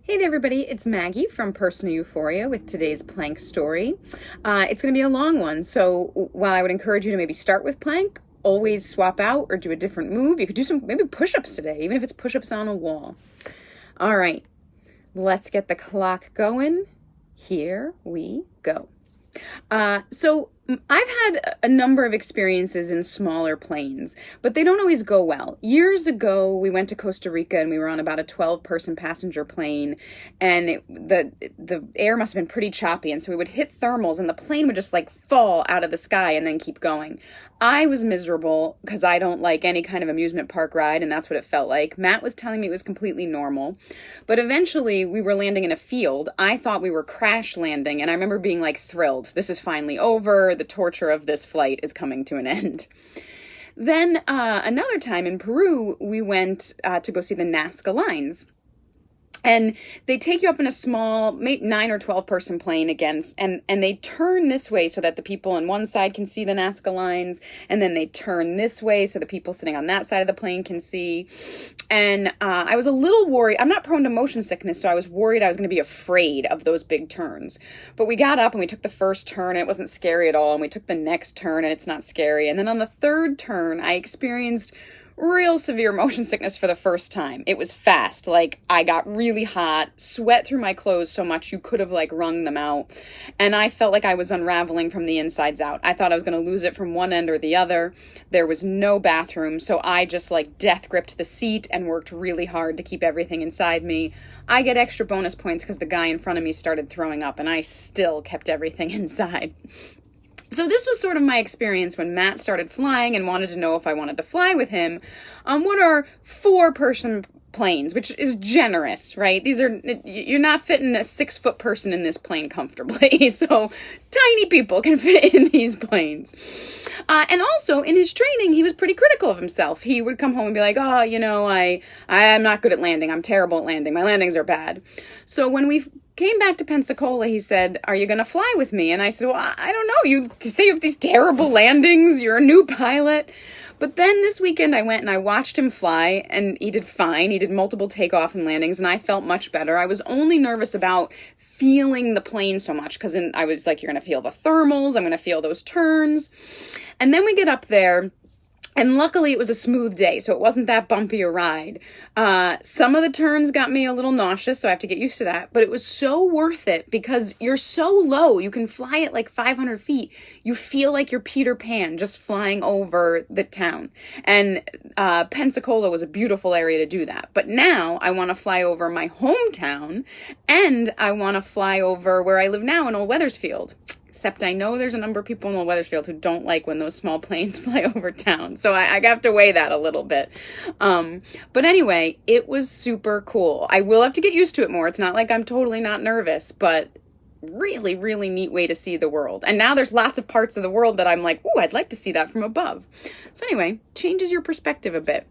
Hey there, everybody. It's Maggie from Personal Euphoria with today's plank story. It's going to be a long one, so while I would encourage you to maybe start with plank, always swap out or do a different move. You could do some maybe push-ups today, even if it's push-ups on a wall. All right, let's get the clock going. Here we go. So I've had a number of experiences in smaller planes, but they don't always go well. Years ago, we went to Costa Rica and we were on about a 12-person passenger plane, and the air must have been pretty choppy, and so we would hit thermals and the plane would just like fall out of the sky and then keep going. I was miserable because I don't like any kind of amusement park ride, and that's what it felt like. Matt was telling me it was completely normal, but eventually we were landing in a field. I thought we were crash landing, and I remember being like thrilled. This is finally over. The torture of this flight is coming to an end. Then another time in Peru, we went to go see the Nazca lines. And they take you up in a small, maybe 9 or 12 person plane again, and they turn this way so that the people on one side can see the Nazca lines, and then they turn this way so the people sitting on that side of the plane can see. And I was a little worried. I'm not prone to motion sickness, so I was worried I was going to be afraid of those big turns. But we got up and we took the first turn, and it wasn't scary at all, and we took the next turn, and it's not scary. And then on the third turn, I experienced real severe motion sickness for the first time. It was fast. Like, I got really hot, sweat through my clothes so much you could have like wrung them out. And I felt like I was unraveling from the insides out. I thought I was going to lose it from one end or the other. There was no bathroom, so I just like death gripped the seat and worked really hard to keep everything inside me. I get extra bonus points because the guy in front of me started throwing up, and I still kept everything inside. So this was sort of my experience when Matt started flying and wanted to know if I wanted to fly with him on what are 4-person planes, which is generous, right? You're not fitting a 6-foot person in this plane comfortably. So tiny people can fit in these planes. And also in his training, he was pretty critical of himself. He would come home and be like, oh, I'm not good at landing. I'm terrible at landing. My landings are bad. So when we came back to Pensacola, he said, are you going to fly with me? And I said, well, I don't know. You say you have these terrible landings. You're a new pilot. But then this weekend I went and I watched him fly, and he did fine. He did multiple takeoff and landings, and I felt much better. I was only nervous about feeling the plane so much because I was like, you're going to feel the thermals. I'm going to feel those turns. And then we get up there. And luckily it was a smooth day, so it wasn't that bumpy a ride. Some of the turns got me a little nauseous, so I have to get used to that. But it was so worth it because you're so low. You can fly at like 500 feet. You feel like you're Peter Pan just flying over the town. And Pensacola was a beautiful area to do that. But now I want to fly over my hometown, and I want to fly over where I live now in Old Weathersfield. Except I know there's a number of people in Old Weathersfield who don't like when those small planes fly over town. So I have to weigh that a little bit. But anyway, it was super cool. I will have to get used to it more. It's not like I'm totally not nervous, but really, really neat way to see the world. And now there's lots of parts of the world that I'm like, ooh, I'd like to see that from above. So anyway, changes your perspective a bit.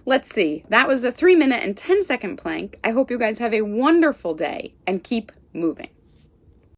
Let's see. That was a 3-minute and 10-second plank. I hope you guys have a wonderful day and keep moving.